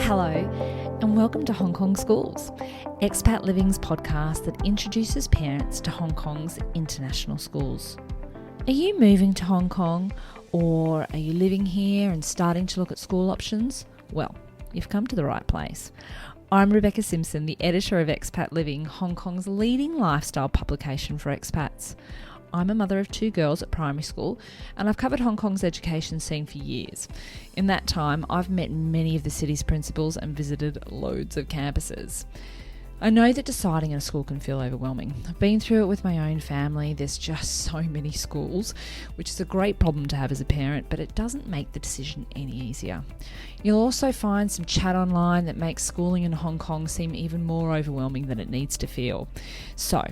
Hello, and welcome to Hong Kong Schools, Expat Living's podcast that introduces parents to Hong Kong's international schools. Are you moving to Hong Kong, or are you living here and starting to look at school options? Well, you've come to the right place. I'm Rebecca Simpson, the editor of Expat Living, Hong Kong's leading lifestyle publication for expats. I'm a mother of two girls at primary school, and I've covered Hong Kong's education scene for years. In that time, I've met many of the city's principals and visited loads of campuses. I know that deciding on a school can feel overwhelming. I've been through it with my own family. There's just so many schools, which is a great problem to have as a parent, but it doesn't make the decision any easier. You'll also find some chat online that makes schooling in Hong Kong seem even more overwhelming than it needs to feel. So,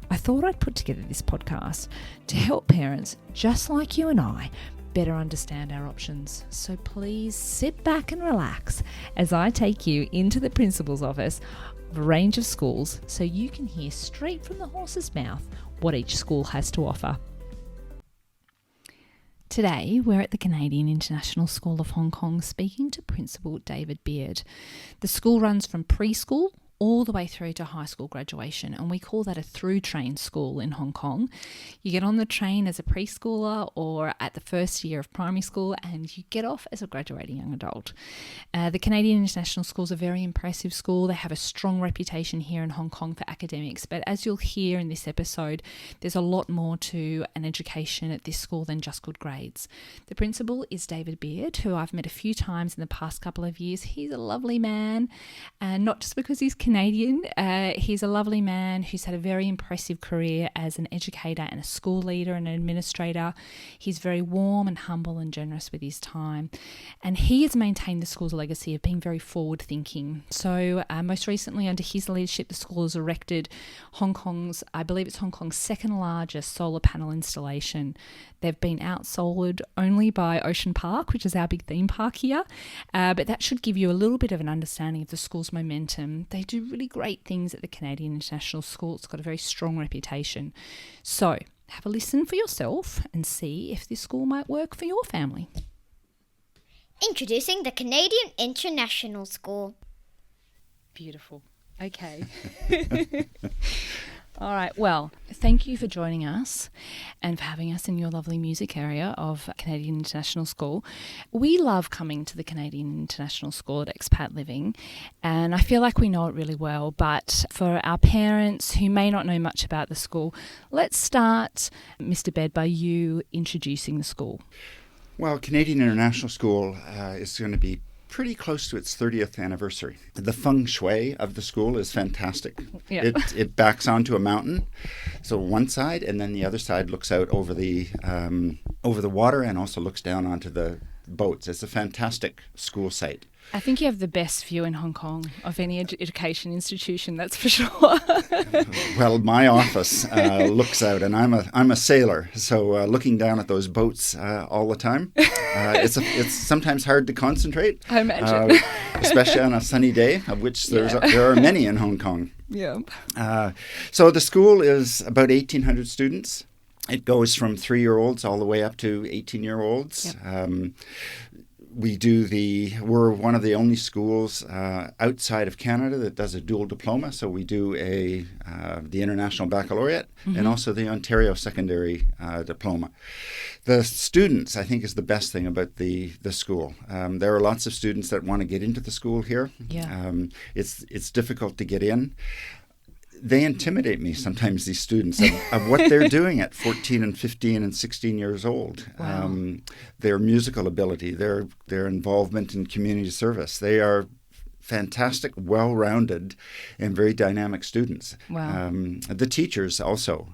I thought I'd put together this podcast to help parents just like you and I better understand our options. So please sit back and relax as I take you into the principal's office of a range of schools so you can hear straight from the horse's mouth what each school has to offer. Today, we're at the Canadian International School of Hong Kong speaking to Principal David Beard. The school runs from preschool all the way through to high school graduation, and we call that a through train school in Hong Kong. You get on the train as a preschooler or at the first year of primary school, and you get off as a graduating young adult. The Canadian International School is a very impressive school. They have a strong reputation here in Hong Kong for academics, but as you'll hear in this episode, there's a lot more to an education at this school than just good grades. The principal is David Beard, who I've met a few times in the past couple of years. He's a lovely man, and not just because he's Canadian. He's a lovely man who's had a very impressive career as an educator and a school leader and an administrator. He's very warm and humble and generous with his time. And he has maintained the school's legacy of being very forward-thinking. So most recently, under his leadership, the school has erected Hong Kong's second largest solar panel installation. They've been outsold only by Ocean Park, which is our big theme park here. But that should give you a little bit of an understanding of the school's momentum. They do really great things at the Canadian International School. It's got a very strong reputation. So have a listen for yourself and see if this school might work for your family. Introducing the Canadian International School. Beautiful. Okay. All right. Well, thank you for joining us and for having us in your lovely music area of Canadian International School. We love coming to the Canadian International School at Expat Living, and I feel like we know it really well. But for our parents who may not know much about the school, let's start, Mr. Bed, by you introducing the school. Well, Canadian International School is going to be pretty close to its 30th anniversary. The feng shui of the school is fantastic. Yeah. It backs onto a mountain, so one side, and then the other side looks out over the water and also looks down onto the boats. It's a fantastic school site. I think you have the best view in Hong Kong of any education institution, that's for sure. Well, my office looks out, and I'm a sailor, so looking down at those boats all the time, it's sometimes hard to concentrate. I imagine, especially on a sunny day, of which there are many in Hong Kong. Yeah. So the school is about 1,800 students. It goes from 3-year-olds all the way up to 18-year-olds. Yep. We're one of the only schools outside of Canada that does a dual diploma. So we do the International Baccalaureate and also the Ontario Secondary Diploma. The students, I think, is the best thing about the school. There are lots of students that want to get into the school here. Yeah. It's difficult to get in. They intimidate me sometimes, these students, of what they're doing at 14 and 15 and 16 years old. Wow. Their musical ability, their involvement in community service. They are fantastic, well-rounded, and very dynamic students. Wow. The teachers also,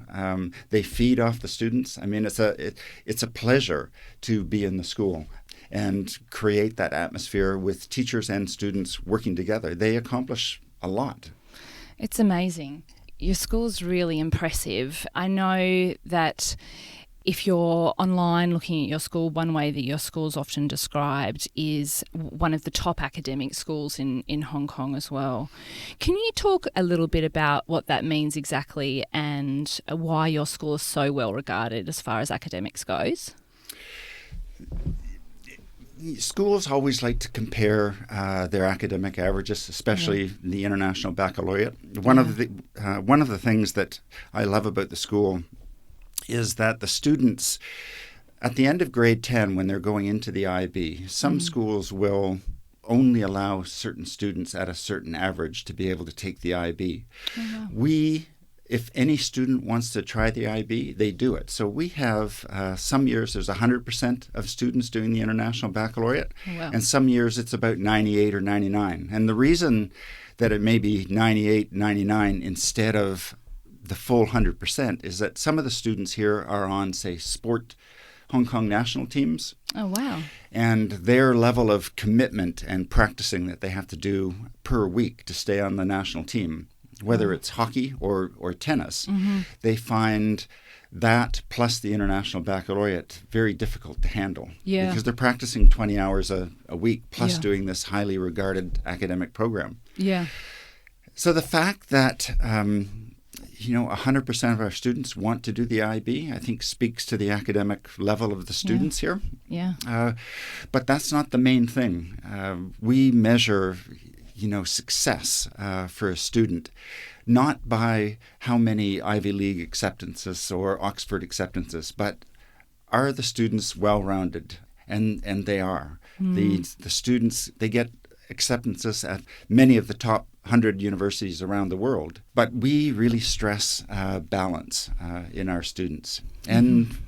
they feed off the students. I mean, it's a pleasure to be in the school and create that atmosphere with teachers and students working together. They accomplish a lot. It's amazing. Your school's really impressive. I know that if you're online looking at your school, one way that your school's often described is one of the top academic schools in Hong Kong as well. Can you talk a little bit about what that means exactly and why your school is so well regarded as far as academics goes? schools always like to compare their academic averages, especially the International Baccalaureate. One of the things that I love about the school is that the students, at the end of grade 10, when they're going into the IB, some schools will only allow certain students at a certain average to be able to take the IB. Oh, wow. If any student wants to try the IB, they do it. So we have some years there's 100% of students doing the International Baccalaureate, and some years it's about 98 or 99. And the reason that it may be 98, 99 instead of the full 100% is that some of the students here are on, say, sport Hong Kong national teams. Oh, wow. And their level of commitment and practicing that they have to do per week to stay on the national team, whether it's hockey or tennis, they find that plus the International Baccalaureate very difficult to handle. Yeah. Because they're practicing 20 hours a week plus doing this highly regarded academic program. Yeah. So the fact that 100% of our students want to do the IB, I think speaks to the academic level of the students here. Yeah. But that's not the main thing. We measure success for a student, not by how many Ivy League acceptances or Oxford acceptances, but are the students well-rounded? And they are. The students, they get acceptances at many of the top 100 universities around the world. But we really stress balance in our students, and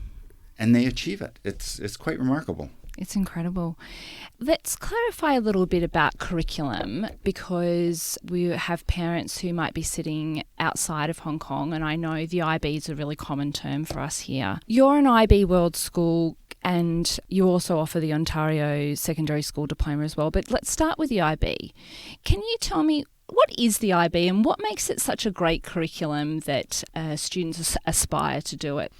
they achieve it. It's quite remarkable. It's incredible. Let's clarify a little bit about curriculum, because we have parents who might be sitting outside of Hong Kong, and I know the IB is a really common term for us here. You're an IB World School, and you also offer the Ontario Secondary School Diploma as well. But let's start with the IB. Can you tell me, what is the IB and what makes it such a great curriculum that students aspire to do it?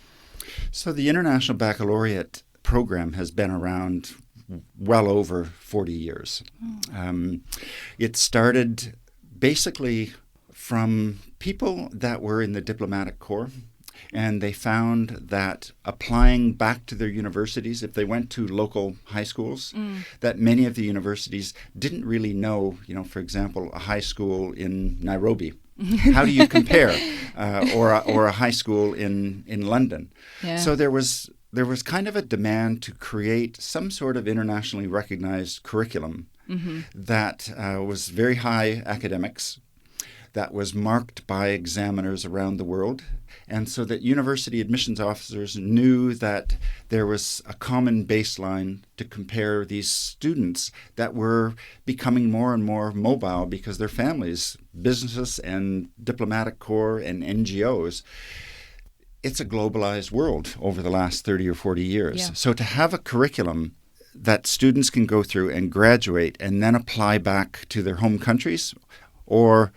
So the International Baccalaureate program has been around well over 40 years. It started basically from people that were in the diplomatic corps, and they found that applying back to their universities, if they went to local high schools, that many of the universities didn't really know, for example, a high school in Nairobi. How do you compare? Or a high school in London. Yeah. So there was kind of a demand to create some sort of internationally recognized curriculum that was very high academics, that was marked by examiners around the world, and so that university admissions officers knew that there was a common baseline to compare these students that were becoming more and more mobile because their families, businesses and diplomatic corps and NGOs, it's a globalized world over the last 30 or 40 years. Yeah. So to have a curriculum that students can go through and graduate and then apply back to their home countries, or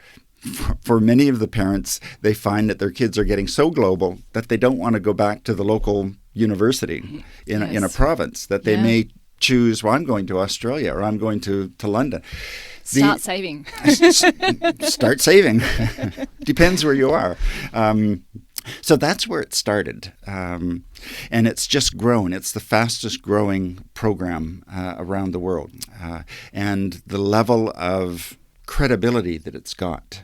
for many of the parents, they find that their kids are getting so global that they don't want to go back to the local university in a province, that they may choose, well, I'm going to Australia or I'm going to London. Start saving. Start saving. Depends where you are. So that's where it started. And it's just grown. It's the fastest growing program around the world. And the level of credibility that it's got,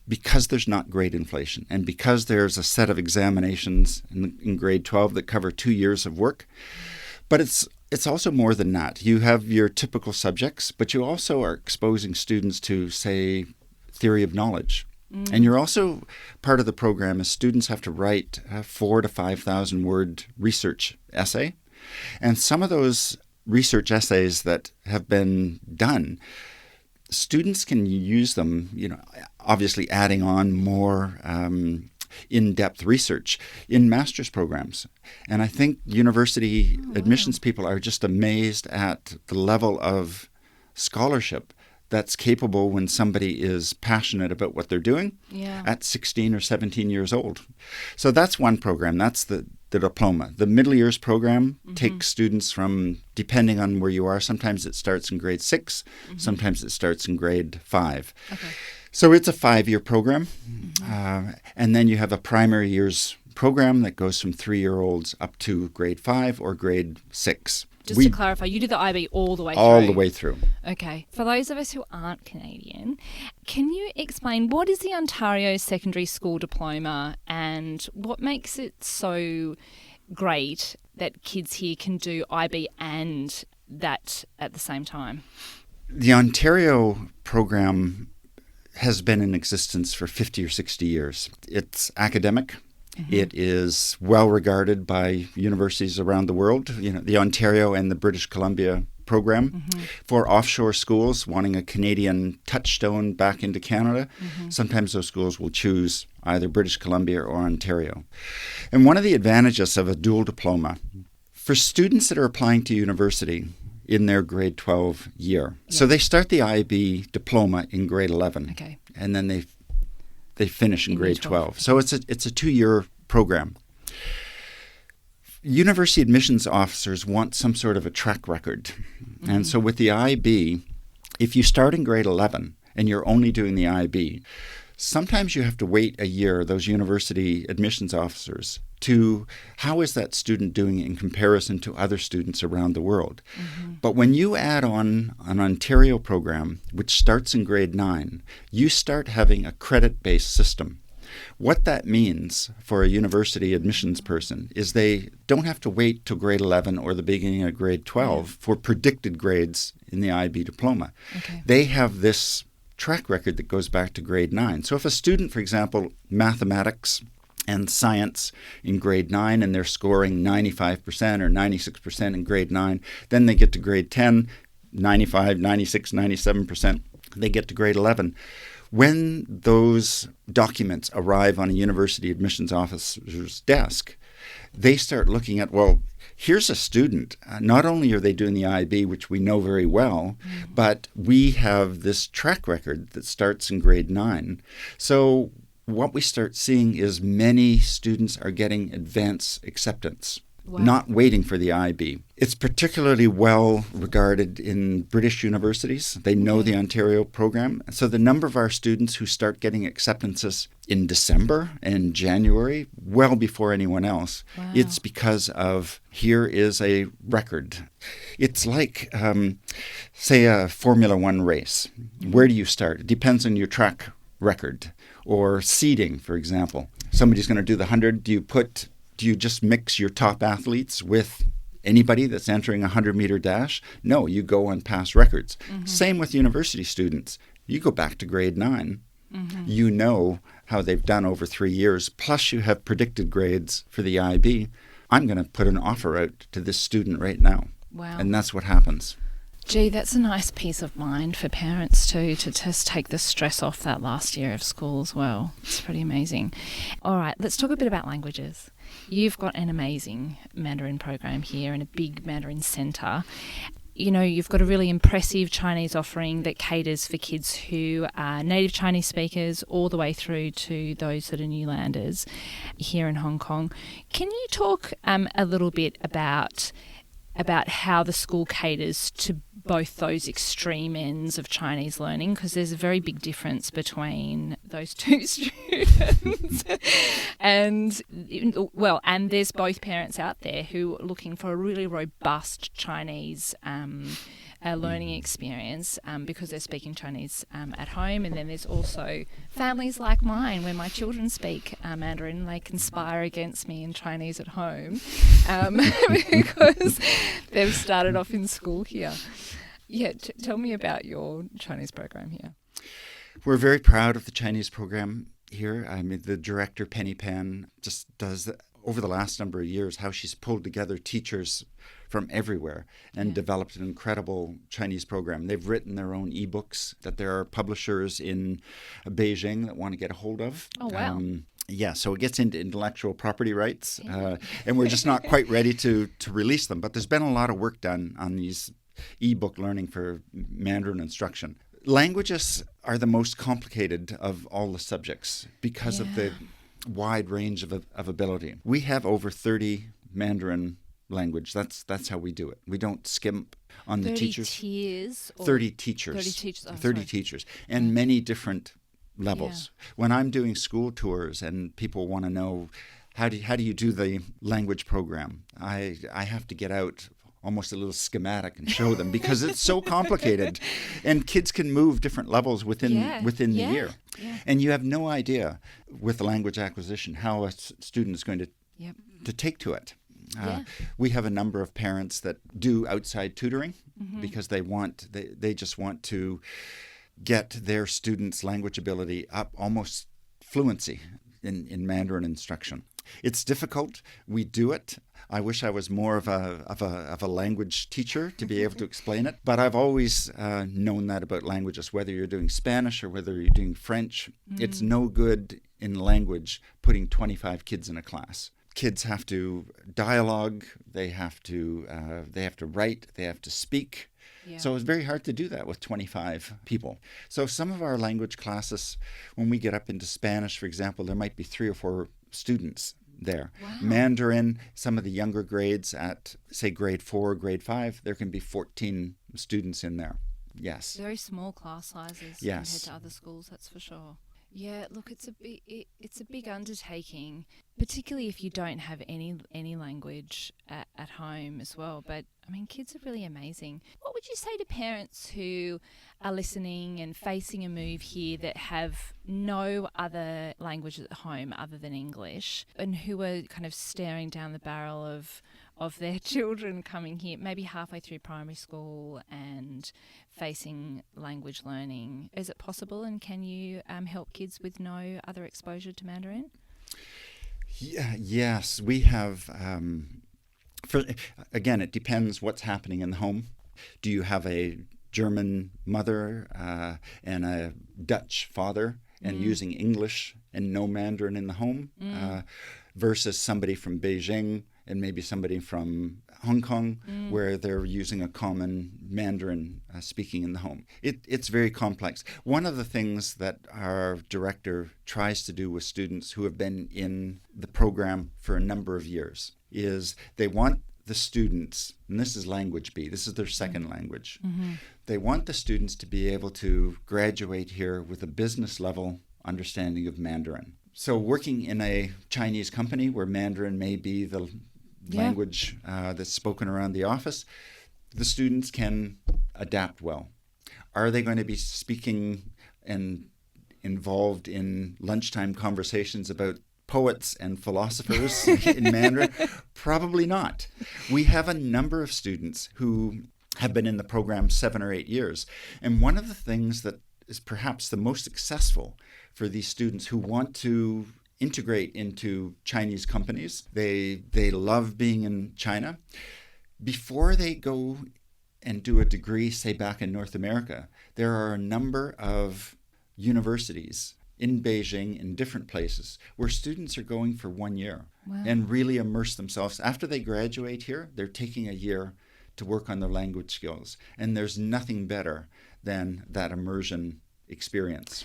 because there's not grade inflation and because there's a set of examinations in grade 12 that cover 2 years of work. But it's also more than that. You have your typical subjects, but you also are exposing students to, say, theory of knowledge. And you're also, part of the program is students have to write a 4,000 to 5,000 word research essay. And some of those research essays that have been done, students can use them, obviously adding on more in-depth research in master's programs. And I think university admissions people are just amazed at the level of scholarship that's capable when somebody is passionate about what they're doing at 16 or 17 years old. So that's one program. That's the diploma. The middle years program takes students from, depending on where you are, sometimes it starts in grade 6, sometimes it starts in grade 5. Okay. So it's a 5-year program. And then you have a primary years program that goes from 3-year-olds up to grade 5 or grade 6. Just to clarify, you do the IB all the way through? All the way through. Okay. For those of us who aren't Canadian, can you explain what is the Ontario Secondary School Diploma and what makes it so great that kids here can do IB and that at the same time? The Ontario program has been in existence for 50 or 60 years. It's academic. Mm-hmm. It is well regarded by universities around the world. You know, the Ontario and the British Columbia program mm-hmm. for offshore schools wanting a Canadian touchstone back into Canada. Mm-hmm. Sometimes those schools will choose either British Columbia or Ontario. And one of the advantages of a dual diploma for students that are applying to university in their grade 12 year. Yeah. So they start the IB diploma in grade 11. Okay. And then they finish in grade 12. So it's a 2-year program. University admissions officers want some sort of a track record. Mm-hmm. And so with the IB, if you start in grade 11 and you're only doing the IB, sometimes you have to wait a year, those university admissions officers, to how is that student doing in comparison to other students around the world. Mm-hmm. But when you add on an Ontario program, which starts in grade 9, you start having a credit-based system. What that means for a university admissions person is they don't have to wait till grade 11 or the beginning of grade 12 for predicted grades in the IB diploma. Okay. They have this track record that goes back to grade 9. So if a student, for example, mathematics and science in grade 9 and they're scoring 95% or 96% in grade 9, then they get to grade 10, 95, 96, 97%. They get to grade 11. When those documents arrive on a university admissions officer's desk, they start looking at, well, here's a student. Not only are they doing the IB, which we know very well, but we have this track record that starts in grade 9. So what we start seeing is many students are getting advanced acceptance. Wow. Not waiting for the IB. It's particularly well regarded in British universities. They know the Ontario program. So the number of our students who start getting acceptances in December and January, well before anyone else, wow. It's because of here is a record. It's like, say, a Formula One race. Where do you start? It depends on your track record. Or seeding, for example. Somebody's going to do the 100. Do you just mix your top athletes with anybody that's entering a 100-meter dash? No, you go on past records. Mm-hmm. Same with university students. You go back to grade 9. Mm-hmm. You know how they've done over 3 years, plus you have predicted grades for the IB. I'm going to put an offer out to this student right now. Wow. And that's what happens. Gee, that's a nice peace of mind for parents too, to just take the stress off that last year of school as well. It's pretty amazing. All right, let's talk a bit about languages. You've got an amazing Mandarin program here and a big Mandarin centre. You know, you've got a really impressive Chinese offering that caters for kids who are native Chinese speakers all the way through to those that are Newlanders here in Hong Kong. Can you talk a little bit about how the school caters to both those extreme ends of Chinese learning, because there's a very big difference between those two students. and there's both parents out there who are looking for a really robust Chinese learning experience because they're speaking Chinese at home. And then there's also families like mine where my children speak Mandarin. They conspire against me in Chinese at home because they've started off in school here. Yeah, tell me about your Chinese program here. We're very proud of the Chinese program here. I mean, the director, Penny Pan, just does, over the last number of years, how she's pulled together teachers from everywhere and developed an incredible Chinese program. They've written their own ebooks that there are publishers in Beijing that want to get a hold of. Oh, wow. Yeah, so it gets into intellectual property rights, and we're just not quite ready to release them. But there's been a lot of work done on these ebook learning for Mandarin instruction. Languages are the most complicated of all the subjects because of the wide range of ability. We have over 30 Mandarin language. That's how we do it. We don't skimp on the teachers. 30 tiers? 30 teachers. 30 teachers. Oh, 30 teachers. And many different levels. Yeah. When I'm doing school tours and people want to know how do you do the language program, I have to get out almost a little schematic and show them because it's so complicated, and kids can move different levels within the year. Yeah. And you have no idea with language acquisition how a student is going to take to it. We have a number of parents that do outside tutoring because they just want to get their students' language ability up almost fluency in Mandarin instruction. It's difficult. We do it. I wish I was more of a language teacher to be able to explain it. But I've always known that about languages, whether you're doing Spanish or whether you're doing French. It's no good in language putting 25 kids in a class. Kids have to dialogue. They have to write. They have to speak. Yeah. So it's very hard to do that with 25 people. So some of our language classes, when we get up into Spanish, for example, there might be 3 or 4 students there. Wow. Mandarin, some of the younger grades at, say, grade 4, grade 5, there can be 14 students in there. Yes. Very small class sizes compared to other schools, that's for sure. Yeah, look, it's a big undertaking, particularly if you don't have any language at home as well. But I mean, kids are really amazing. What would you say to parents who are listening and facing a move here that have no other language at home other than English, and who are kind of staring down the barrel of their children coming here, maybe halfway through primary school and facing language learning? Is it possible, and can you help kids with no other exposure to Mandarin? Yes, we have. Again, it depends what's happening in the home. Do you have a German mother and a Dutch father and using English and no Mandarin in the home versus somebody from Beijing and maybe somebody from Hong Kong where they're using a common Mandarin speaking in the home. It's very complex. One of the things that our director tries to do with students who have been in the program for a number of years is they want the students, and this is language B, this is their second language, they want the students to be able to graduate here with a business level understanding of Mandarin. So working in a Chinese company where Mandarin may be the language that's spoken around the office, the students can adapt well. Are they going to be speaking and involved in lunchtime conversations about poets and philosophers in Mandarin? Probably not. We have a number of students who have been in the program 7 or 8 years. And one of the things that is perhaps the most successful for these students who want to integrate into Chinese companies, they love being in China. Before they go and do a degree, say back in North America, there are a number of universities in Beijing, in different places, where students are going for 1 year and really immerse themselves. After they graduate here, they're taking a year to work on their language skills. And there's nothing better than that immersion experience.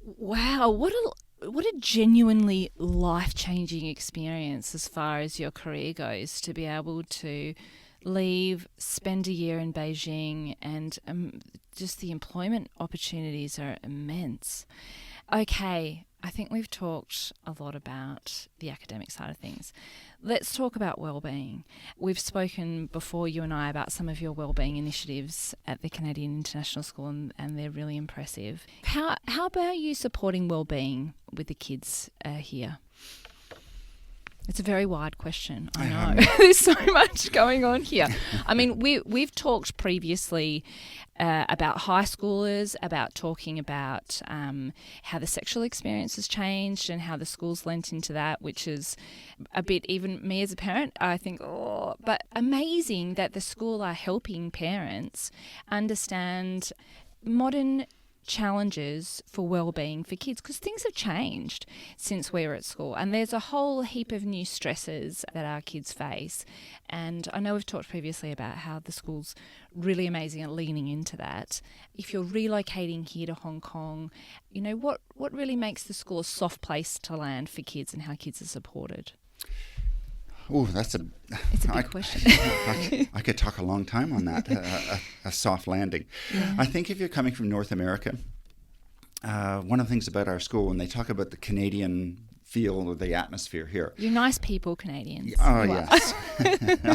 Wow, what a genuinely life-changing experience as far as your career goes, to be able to leave, spend a year in Beijing, and just the employment opportunities are immense. Okay, I think we've talked a lot about the academic side of things. Let's talk about wellbeing. We've spoken before, you and I, about some of your wellbeing initiatives at the Canadian International School, and they're really impressive. How about you supporting wellbeing with the kids here? It's a very wide question, I know. There's so much going on here. I mean, we've talked previously about high schoolers, about talking about how the sexual experience has changed and how the school's lent into that, which is a bit, even me as a parent, I think, but amazing that the school are helping parents understand modern challenges for well-being for kids, because things have changed since we were at school, and there's a whole heap of new stresses that our kids face. And I know we've talked previously about how the school's really amazing at leaning into that. If you're relocating here to Hong Kong, you know, what really makes the school a soft place to land for kids, and how kids are supported? Oh, it's a big question. I could talk a long time on that, a soft landing. Yeah. I think if you're coming from North America, one of the things about our school, when they talk about the Canadian feel the atmosphere here. You're nice people, Canadians. Oh, You are. yes.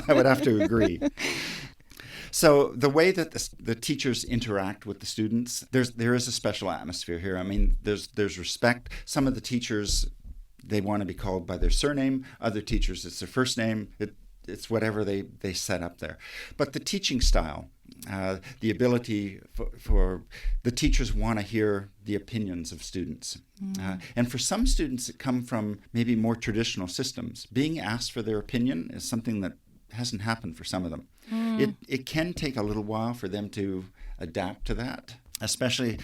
I would have to agree. So the way that the teachers interact with the students, there is a special atmosphere here. I mean, there's respect. Some of the teachers, they want to be called by their surname. Other teachers, it's their first name. It's whatever they set up there. But the teaching style, the ability for the teachers want to hear the opinions of students. And for some students that come from maybe more traditional systems, being asked for their opinion is something that hasn't happened for some of them. It can take a little while for them to adapt to that, especially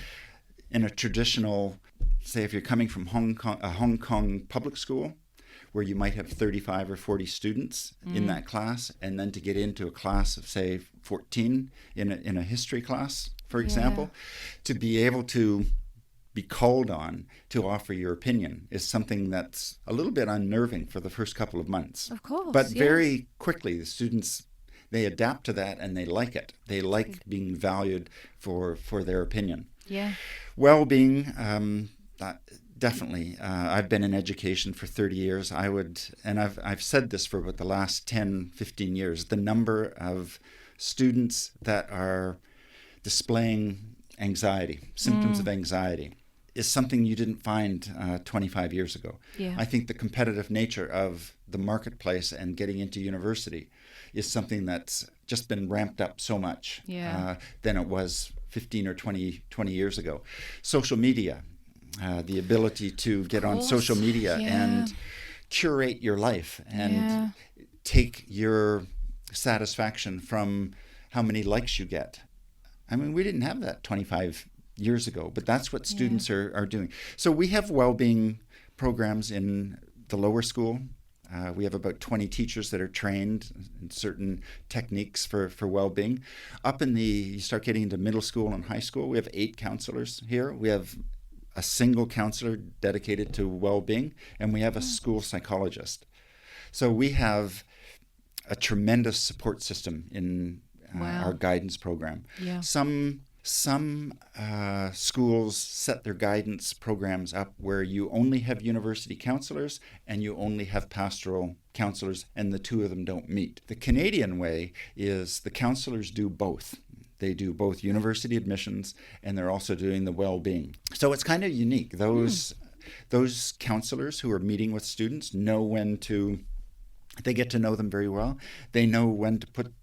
in a traditional, say if you're coming from a Hong Kong public school, where you might have 35 or 40 students in that class, and then to get into a class of, say, 14 in a history class, for example, to be able to be called on to offer your opinion is something that's a little bit unnerving for the first couple of months. Of course. But very quickly, the students, they adapt to that and they like it. They like being valued for their opinion. Yeah. Well-being, definitely. I've been in education for 30 years. I've said this for about the last 10, 15 years. The number of students that are displaying anxiety, symptoms of anxiety, is something you didn't find 25 years ago. Yeah. I think the competitive nature of the marketplace and getting into university is something that's just been ramped up so much than it was 15 or 20 years ago. Social media, the ability to get on social media and curate your life and take your satisfaction from how many likes you get. I mean, we didn't have that 25 years ago, but that's what students are doing. So we have well-being programs in the lower school. We have about 20 teachers that are trained in certain techniques for well-being. You start getting into middle school and high school, we have 8 counselors here. We have a single counselor dedicated to well-being, and we have a school psychologist. So we have a tremendous support system in our guidance program. Yeah. Some schools set their guidance programs up where you only have university counselors and you only have pastoral counselors, and the two of them don't meet. The Canadian way is the counselors do both. They do both university admissions and they're also doing the well-being. So it's kind of unique. Those counselors who are meeting with students know they get to know them very well. They know when to put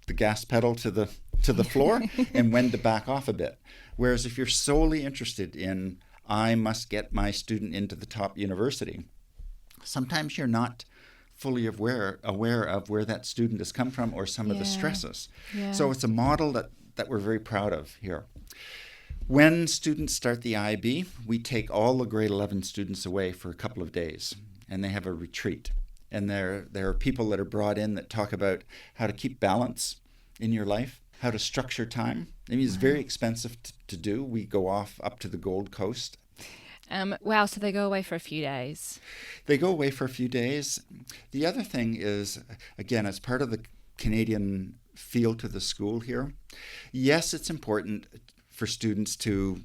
the gas pedal to the floor and when to back off a bit. Whereas if you're solely interested in, I must get my student into the top university, sometimes you're not fully aware of where that student has come from or some of the stresses. Yeah. So it's a model that we're very proud of here. When students start the IB, we take all the grade 11 students away for a couple of days, and they have a retreat. And there are people that are brought in that talk about how to keep balance in your life, how to structure time. I mean, it's very expensive to do. We go off up to the Gold Coast. Wow, so they go away for a few days. They go away for a few days. The other thing is, again, as part of the Canadian feel to the school here, yes, it's important for students to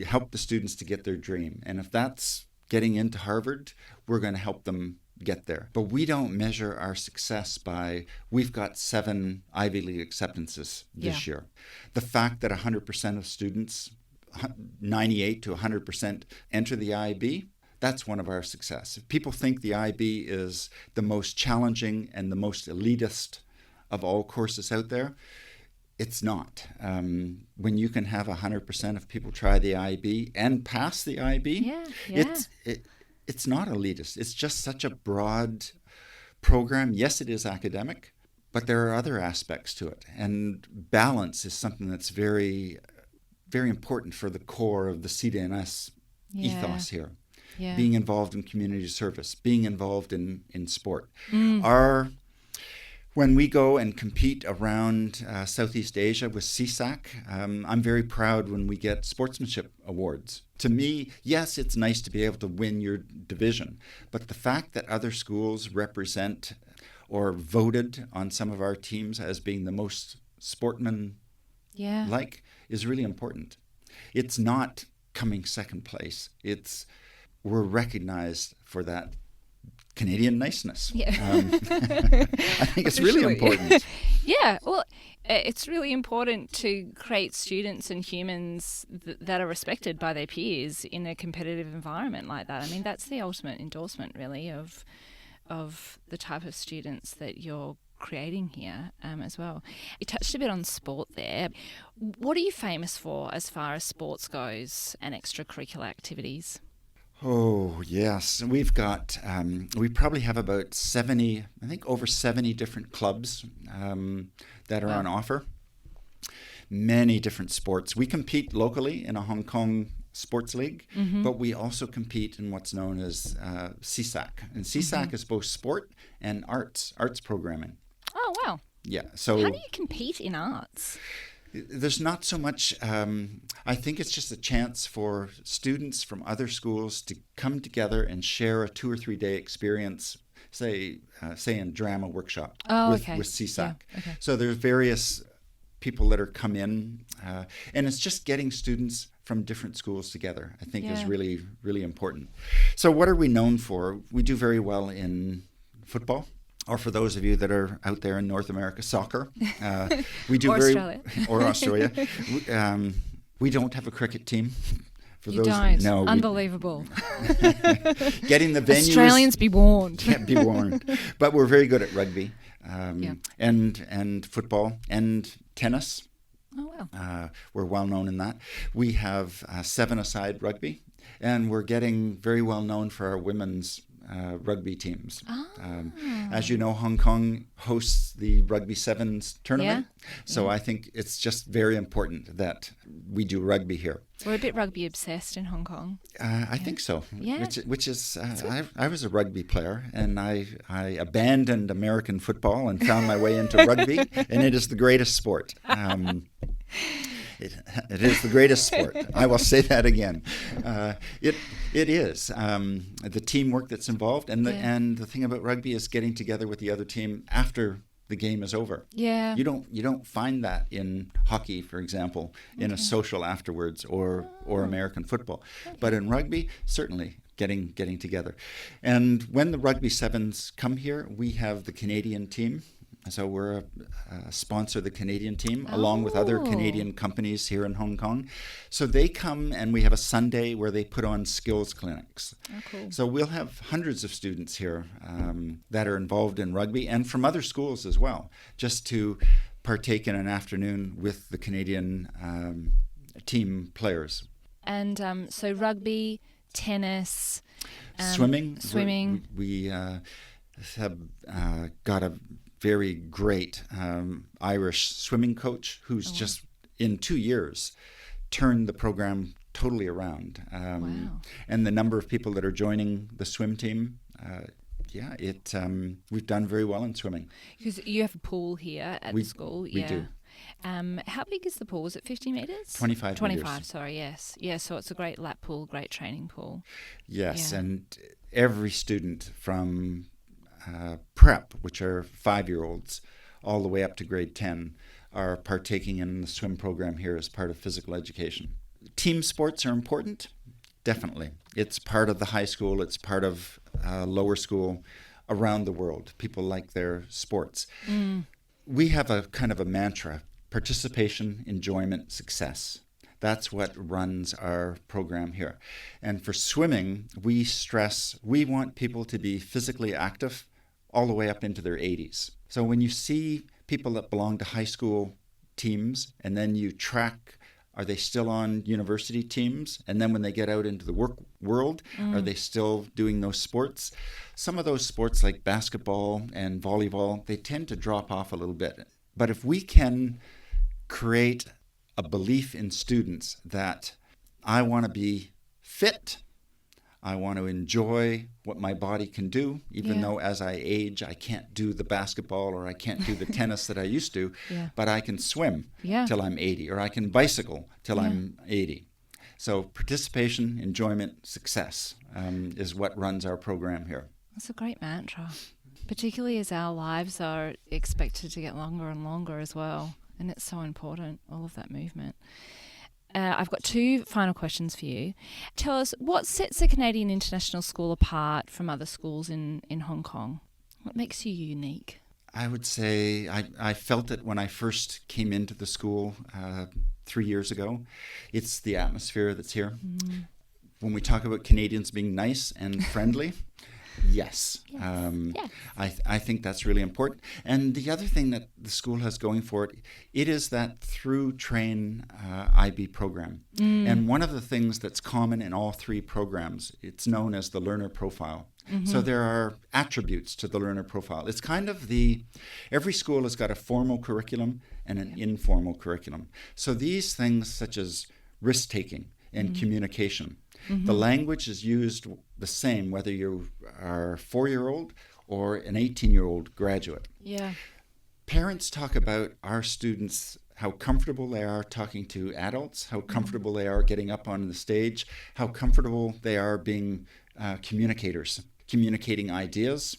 help the students to get their dream. And if that's getting into Harvard, we're going to help them get there. But we don't measure our success by, we've got 7 Ivy League acceptances this year. The fact that 100% of students, 98 to 100% enter the IB, that's one of our success. If people think the IB is the most challenging and the most elitist of all courses out there, it's not. When you can have 100% of people try the IB and pass the IB, it's not elitist. It's just such a broad program. Yes, it is academic, but there are other aspects to it. And balance is something that's very, very important for the core of the CDNS ethos here. Yeah. Being involved in community service, being involved in sport. When we go and compete around Southeast Asia with CSAC, I'm very proud when we get sportsmanship awards. To me, yes, it's nice to be able to win your division, but the fact that other schools represent or voted on some of our teams as being the most sportsman-like is really important. It's not coming second place. It's we're recognized for that Canadian niceness. Yeah. I think it's really important. Yeah, well, it's really important to create students and humans that are respected by their peers in a competitive environment like that. I mean, that's the ultimate endorsement, really, of the type of students that you're creating here as well. You touched a bit on sport there. What are you famous for as far as sports goes and extracurricular activities? Oh, yes. We've got, we probably have about 70, I think over 70 different clubs that are on offer. Many different sports. We compete locally in a Hong Kong sports league, but we also compete in what's known as CSAC. And CSAC is both sport and arts programming. Oh, wow. Yeah. So how do you compete in arts? There's not so much, I think it's just a chance for students from other schools to come together and share a 2 or 3 day experience, say in drama workshop with CSAC. Yeah, okay. So there's various people that are come in, and it's just getting students from different schools together, I think is really, really important. So what are we known for? We do very well in football. Or for those of you that are out there in North America, soccer. We do or Australia. Or Australia. We don't have a cricket team. For you those, don't? No. Unbelievable. Getting the venues. Australians be warned. Can't be warned. But we're very good at rugby and football and tennis. Oh, wow. We're well known in that. We have 7-a-side rugby, and we're getting very well known for our women's rugby teams. As you know, Hong Kong hosts the Rugby Sevens tournament. So I think it's just very important that we do rugby here. We're a bit rugby obsessed in Hong Kong. I think so. Yeah. Which is, I was a rugby player, and I abandoned American football and found my way into rugby, and it is the greatest sport. It is the greatest sport. I will say that again. It is the teamwork that's involved, and the thing about rugby is getting together with the other team after the game is over. Yeah. You don't find that in hockey, for example, in a social afterwards, or American football, but in rugby, certainly. Getting together. And when the Rugby Sevens come here, we have the Canadian team. So we're a sponsor of the Canadian team, along with other Canadian companies here in Hong Kong. So they come, and we have a Sunday where they put on skills clinics. Oh, cool. So we'll have hundreds of students here that are involved in rugby, and from other schools as well, just to partake in an afternoon with the Canadian team players. And so rugby, tennis, swimming. We have got a very great Irish swimming coach who's just in 2 years turned the program totally around. Wow. And the number of people that are joining the swim team, we've done very well in swimming. Because you have a pool here at the school. We do. How big is the pool? Is it 50 metres? 25 meters. Sorry, yes. Yeah, so it's a great lap pool, great training pool. Yes, Yeah. and every student from prep, which are 5-year-olds, all the way up to grade 10, are partaking in the swim program here as part of physical education. Team sports are important, definitely. It's part of the high school, it's part of lower school around the world. People like their sports. We have a kind of a mantra: participation, enjoyment, success. That's what runs our program here. And for swimming, we stress we want people to be physically active all the way up into their 80s. So when you see people that belong to high school teams, and then you track, are they still on university teams? And then when they get out into the work world, are they still doing those sports? Some of those sports like basketball and volleyball, they tend to drop off a little bit. But if we can create a belief in students that I want to be fit, I want to enjoy what my body can do, even though as I age, I can't do the basketball or I can't do the tennis that I used to, but I can swim till I'm 80, or I can bicycle till I'm 80. So participation, enjoyment, success is what runs our program here. That's a great mantra, particularly as our lives are expected to get longer and longer as well. And it's so important, all of that movement. I've got two final questions for you. Tell us, what sets the Canadian International School apart from other schools in Hong Kong? What makes you unique? I would say I felt it when I first came into the school 3 years ago. It's the atmosphere that's here. When we talk about Canadians being nice and friendly, yes. I think that's really important. And the other thing that the school has going for it, it is that through train IB program. And one of the things that's common in all three programs, it's known as the learner profile. So there are attributes to the learner profile. It's kind of every school has got a formal curriculum and an informal curriculum. So these things such as risk-taking and communication, the language is used the same whether you are a 4-year-old or an 18-year-old graduate. Yeah. Parents talk about our students, how comfortable they are talking to adults, how comfortable they are getting up on the stage, how comfortable they are being communicators, communicating ideas,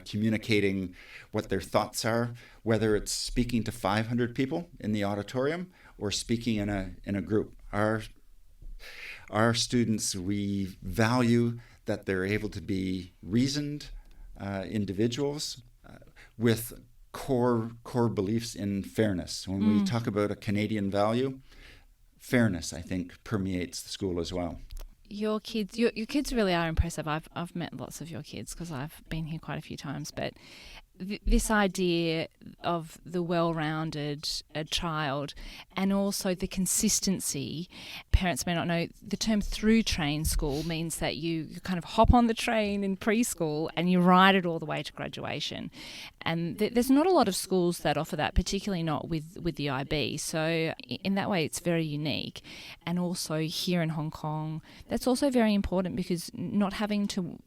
communicating what their thoughts are, whether it's speaking to 500 people in the auditorium or speaking in a group. Our students, we value that they're able to be reasoned individuals with core beliefs in fairness. When we talk about a Canadian value, fairness, I think, permeates the school as well. Your kids really are impressive. I've met lots of your kids because I've been here quite a few times. But this idea of the well-rounded child and also the consistency, parents may not know, the term through train school means that you kind of hop on the train in preschool and you ride it all the way to graduation. And there's not a lot of schools that offer that, particularly not with the IB. So in that way, it's very unique. And also here in Hong Kong, that's also very important because not having to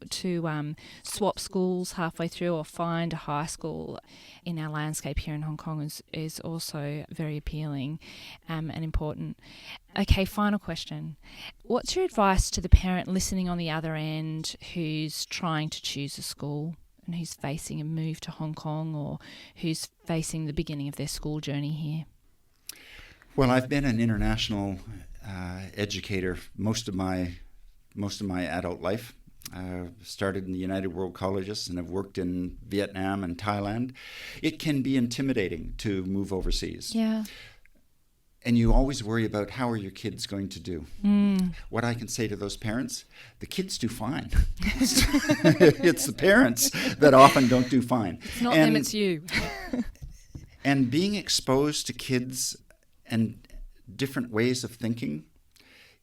swap schools halfway through or find a high school in our landscape here in Hong Kong is also very appealing and important. Okay, final question. What's your advice to the parent listening on the other end who's trying to choose a school and who's facing a move to Hong Kong or who's facing the beginning of their school journey here? Well, I've been an international educator most of my adult life. Started in the United World Colleges and have worked in Vietnam and Thailand. It can be intimidating to move overseas. Yeah. And you always worry about how are your kids going to do. What I can say to those parents, the kids do fine. It's the parents that often don't do fine. It's not them, it's you. And being exposed to kids and different ways of thinking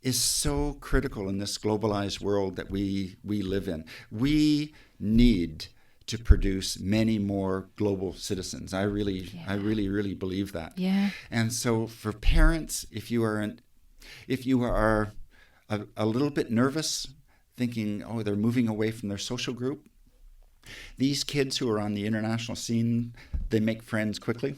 is so critical in this globalized world that we live in. We need to produce many more global citizens. I really believe that. Yeah. And so for parents, if you are a little bit nervous, thinking, oh, they're moving away from their social group, these kids who are on the international scene, they make friends quickly.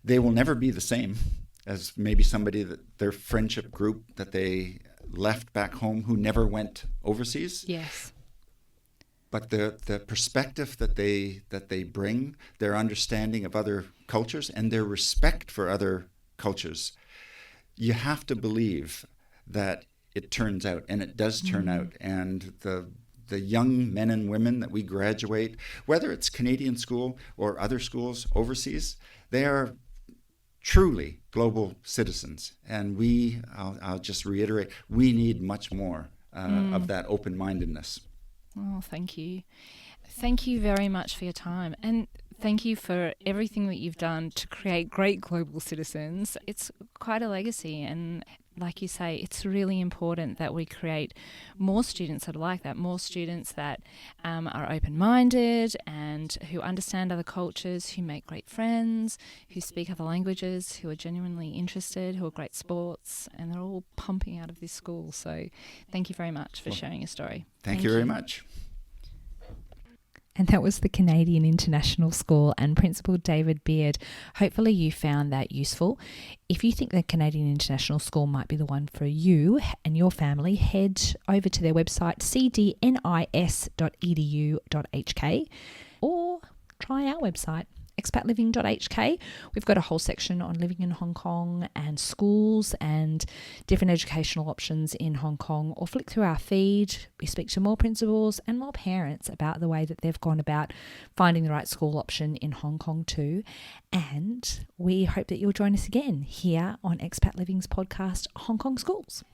They will never be the same as maybe somebody that their friendship group that they left back home who never went overseas. Yes. But the perspective that they bring, their understanding of other cultures and their respect for other cultures, you have to believe that it turns out, and it does turn out. And the young men and women that we graduate, whether it's Canadian school or other schools overseas, they are truly global citizens. And I'll just reiterate, we need much more of that open-mindedness. Oh, thank you. Thank you very much for your time. And thank you for everything that you've done to create great global citizens. It's quite a legacy. And like you say, it's really important that we create more students that are like that, more students that are open-minded and who understand other cultures, who make great friends, who speak other languages, who are genuinely interested, who are great sports, and they're all pumping out of this school. So thank you very much for sharing your story. Thank you very much. And that was the Canadian International School and Principal David Beard. Hopefully you found that useful. If you think the Canadian International School might be the one for you and your family, head over to their website cdnis.edu.hk or try our website expatliving.hk. We've got a whole section on living in Hong Kong and schools and different educational options in Hong Kong, or flick through our feed. We speak to more principals and more parents about the way that they've gone about finding the right school option in Hong Kong too. And we hope that you'll join us again here on Expat Living's podcast, Hong Kong Schools.